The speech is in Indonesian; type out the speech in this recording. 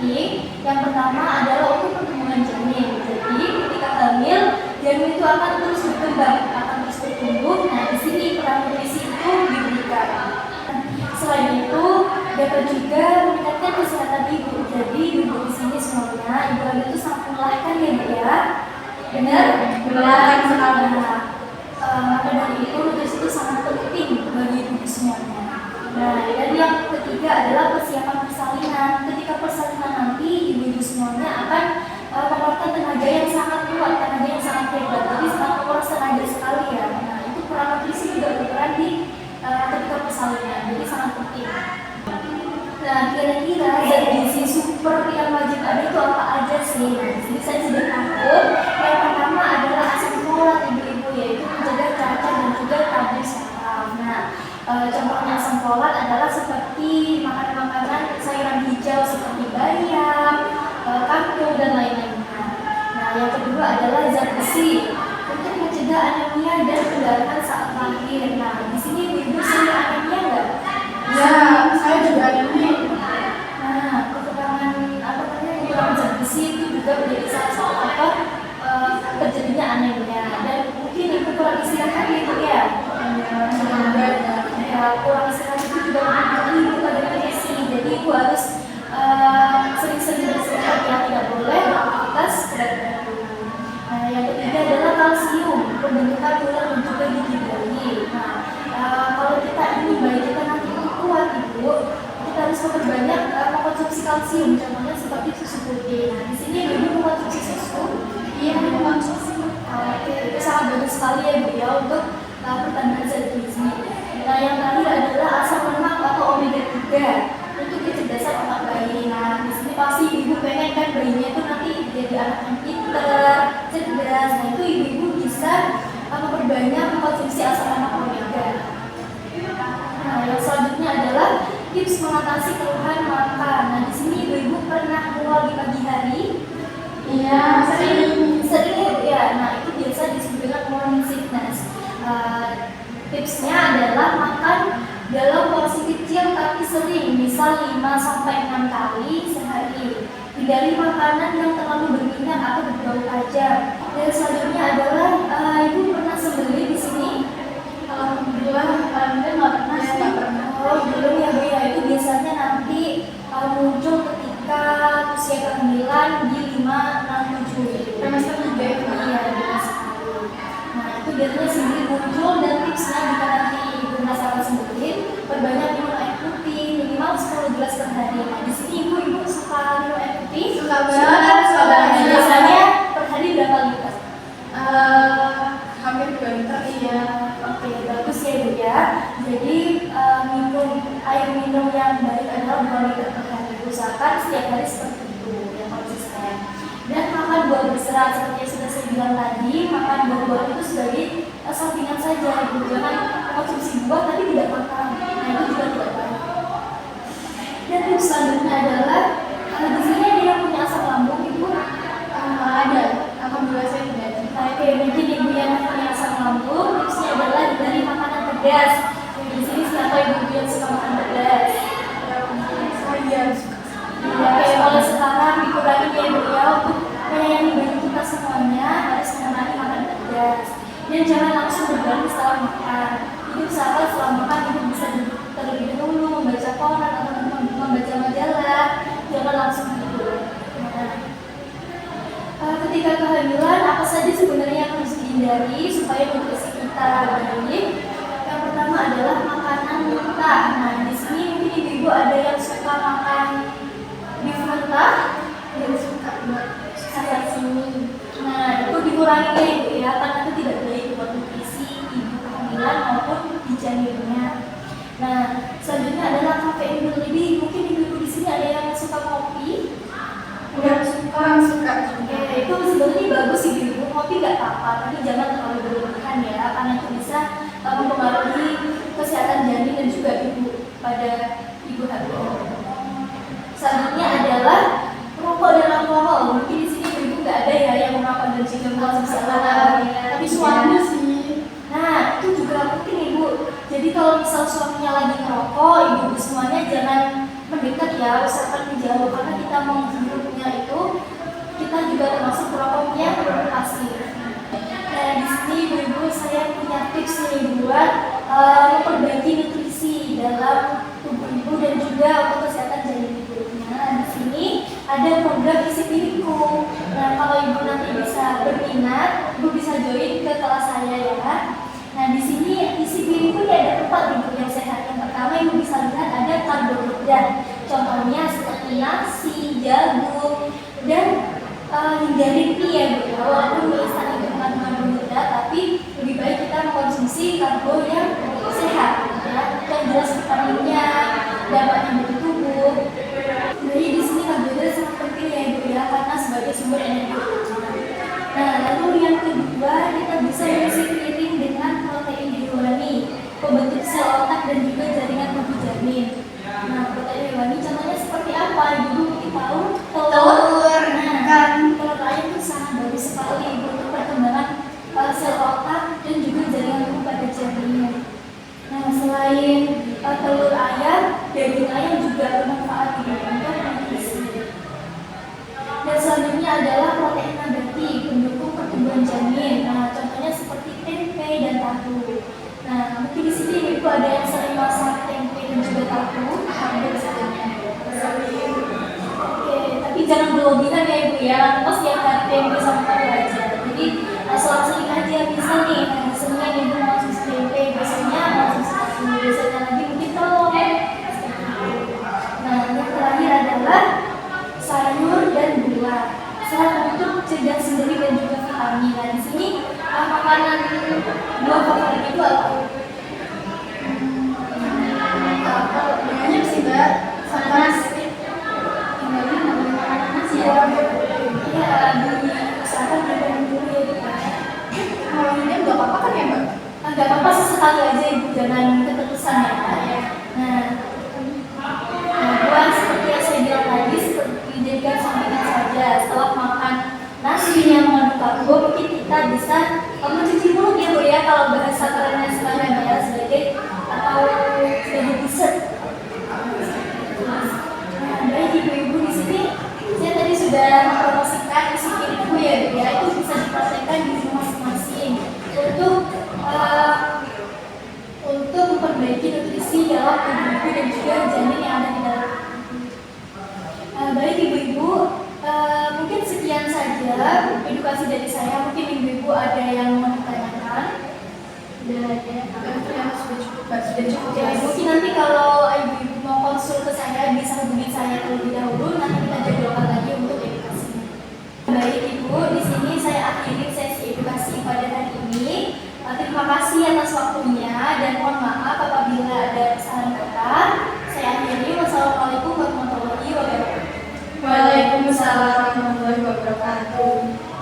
penting. Yang pertama adalah untuk pertumbuhan janin. Jadi ketika hamil, janin itu akan terus berkembang, akan terus bertumbuh. Nah, di sini peran nutrisi itu diberikan. Selain itu, dapat juga meningkatkan kesehatan ibu. Jadi ibu di sini semuanya, ibu hamil itu sangat melelahkan ya Bu ya. Benar? Melelahkan sekali. Maka dari itu nutrisi itu sangat penting bagi ibu semuanya. Nah, dan yang ketiga adalah persiapan persalinan. Ketika persalinan nanti, ibu-ibu semuanya akan mengeluarkan tenaga yang sangat kuat, tenaga yang sangat hebat. Jadi sangat menguras tenaga sekali ya. Nah, itu peran nutrisi juga berperan di ketika persalinan. Jadi sangat penting. Nah, kira-kira zat gizi super yang wajib ada itu apa aja sih? Nah, di sini saya sudah takut. Yang pertama adalah asam folat ibu-ibu, yaitu menjaga cacat dan juga tabir saraf. Nah, contohnya asam folat adalah seperti makanan-makanan sayuran hijau seperti bayam, kangkung dan lain-lainnya. Nah, yang kedua adalah zat besi untuk mencegah anemia dan pendarahan saat lahir. Nah, di sini ibu-ibu sering anemia nggak? Ya, saya juga anemia. Nah, kekurangan kekurangan zat besi itu juga menjadi salah satu terjadinya anemia. Dan mungkin ibu kurang istirahat ibu ya. Kurang istirahat itu juga mempengaruhi ibu pada nutrisi. Jadi ibu harus sering-sering beristirahat ya, tidak boleh aktivitas berat-berat dulu. Nah, yang ketiga adalah kalsium, pembentukan tulang dan juga gigi bayi. Nah, kalau kita ingin bayi kita nanti kuat ibu, kita harus memperbanyak mengkonsumsi kalsium. Contohnya seperti susu putih. Nah, di sini ibu mengkonsumsi susu. Iya, mengkonsumsi. Oke, itu sangat bagus sekali ya Bu ya untuk pertambahan zat gizi. Nah, yang terakhir adalah asam lemak atau omega 3 untuk kecerdasan otak bayi. Nah, di sini pasti ibu pengen kan bayinya itu nanti jadi anak yang pintar, cerdas. Nah, itu ibu-ibu bisa memperbanyak mengkonsumsi asam lemak omega. Nah, yang selanjutnya adalah tips mengatasi keluhan makan. Nah, di sini ibu-ibu pernah mual di pagi hari? Iya, sering ya. Nah, itu biasa disebut dengan morning sickness. Tipsnya adalah makan dalam porsi kecil tapi sering, misal 5-6 kali sehari. Hindari makanan yang terlalu berminyak atau berbau tajam. Dan selanjutnya adalah ibu pernah sembelih di sini? Alhamdulillah nggak pernah. Nggak pernah. Oh, belum ya Bu ya. Itu biasanya nanti muncul ketika usia kehamilan di 5-6-7 Trimester 3 itu. Iya, benar sekali. Nah, itu biasanya sendiri muncul dan tipsnya jika nanti ibu merasakan sembelih, perbanyak minum air putih minimal 10 gelas per hari. Nah, di sini ibu suka minum air putih? Suka banget. Biasanya per hari berapa liter? Hampir 2 liter. Iya. Oke, bagus ya Bu ya. Jadi air minum yang baik adalah 2 liter per hari. Usahakan setiap hari seperti itu, yang konsisten. Dan makan buah berserat seperti yang sudah saya bilang tadi, makan buah-buah itu sebagai sampingan saja. Ibu jangan konsumsi buah tapi tidak makan. Nah, itu juga tidak baik. Dan tips selanjutnya adalah di sini ada yang punya asam lambung ibu? Ada. Alhamdulillah saya tidak ada. Nah, kayak mungkin ibu yang punya asam lambung, tipsnya adalah hindari makanan pedas. Di sini siapa ibu yang suka makan pedas? Saya suka. Ya, kayak mulai sekarang dikurangi ya Bu ya, untuk menyayangi bayi kita semuanya harus mengurangi makan pedas. Dan jangan langsung berbaring setelah makan. Ibu usahakan setelah makan ibu bisa duduk terlebih dahulu, membaca koran atau membaca majalah. Jangan langsung tidur. Ketika kehamilan, apa saja sebenarnya yang harus dihindari supaya nutrisi kita baik? Yang pertama adalah makanan mentah. Nah, di sini mungkin ibu-ibu ada yang suka makan beef mentah, Yang suka buat sashimi. Nah, itu dikurangi ya ibu ya, karena itu tidak baik buat nutrisi ibu kehamilan maupun di janinnya. Nah, selanjutnya adalah kafein berlebih. Mungkin ibu-ibu di sini ada yang suka kopi. Yang suka juga. Itu sebenarnya bagus sih ibu, kopi nggak apa-apa, tapi jangan terlalu berlebihan ya, karena itu bisa mempengaruhi kesehatan janin dan juga ibu pada ibu hamil. Selanjutnya adalah rokok dan alkohol. Mungkin di sini ibu nggak ada ya yang merokok dan juga mengkonsumsi alkohol, tapi suami sih. Nah, itu juga penting ibu. Jadi kalau misal suaminya lagi ngerokok, ibu semuanya jangan dekat ya, usahakan menjauh karena kita menghirupnya itu kita juga termasuk perokok yang berprodukasi. Nah di sini ibu-ibu saya punya tips nih buat memperbaiki nutrisi dalam tubuh ibu dan juga untuk kesehatan janin ibu. Nah di sini ada program isi piringku. Nah kalau ibu nanti bisa berminat, ibu bisa join ke kelas saya ya. Nah di sini isi piringku ada 4 ibu yang sehat. Yang pertama ibu bisa lihat ada karbohidrat. Contohnya seperti nasi, jagung, dan hindari mie ya bu. Walaupun mie instan itu mengandung karbohidrat, tapi lebih baik kita mengkonsumsi karbo yang sehat ya. Yang jelas vitaminnya, dampaknya bagi tubuh. Jadi di sini karbohidrat sangat penting ya ibu ya, karena sebagai sumber energi. Nah lalu yang kedua kita bisa mengisi piring dengan protein hewani, pembentuk sel otak dan juga jaringan tubuh janin. Nah protein hewani contohnya seperti apa? Ibu mungkin tahu telur. Nah telur ayam itu sangat bagus sekali ibu untuk perkembangan sel otak dan juga jaringan tubuh pada janinnya. Nah selain telur ayam, daging ayam juga bermanfaat untuk nutrisi. Dan selanjutnya adalah protein nabati pendukung pertumbuhan janin. Nah, contohnya seperti tempe dan tahu. Nah, mungkin di sini ibu ada yang sering masak tempe dan juga tahu. Oke, tapi jangan berlebihan ya ibu ya. Lantas tiap hari tempe sama tahu aja. Jadi selang-seling aja bisa nih. Nah, Senin ibu konsumsi tempe, biasanya konsumsi tahu, biasanya lagi mungkin telur. Nah, yang terakhir adalah sayur dan buah, sehat untuk cegah sendiri dan juga vitamin. Nah di sini makanan buah favorit itu apa? Banyak sih mbak, sama nasi. Makanan nasi ya. Iya, usahakan dibanding dulu ya ibu. Kalau ini nggak apa-apa kan ya mbak? Nggak apa-apa sesekali aja ibu, jangan keterusan ya. Nah, buah seperti yang saya bilang tadi, seperti dijadikan sampingan saja. Setelah makan nasi yang mengandung karbo, mungkin kita bisa mencuci mulut ya bu ya, kalau bahasa kerennya sekarang ya, sebagai dessert. Nah, baik ibu-ibu di sini, saya tadi sudah mempromosikan isi piringku ya bu ya, itu bisa dipraktekkan di rumah masing-masing untuk memperbaiki nutrisi dalam tubuh ibu dan juga janin yang ada di dalam. Baik ibu-ibu, mungkin sekian saja edukasi dari saya. Mungkin ibu-ibu ada yang mau ditanyakan? Sudah ada. Sudah cukup Ya, mungkin nanti kalau ibu-ibu mau konsul ke saya bisa hubungi saya terlebih dahulu. Nanti kita jadwalkan lagi untuk edukasinya. Baik ibu, di sini saya akhiri sesi edukasi pada hari ini. Terima kasih atas waktunya dan mohon maaf apabila ada kesalahan kata. Saya akhiri. Wassalamualaikum warahmatullahi wabarakatuh. Waalaikumsalam warahmatullahi wabarakatuh.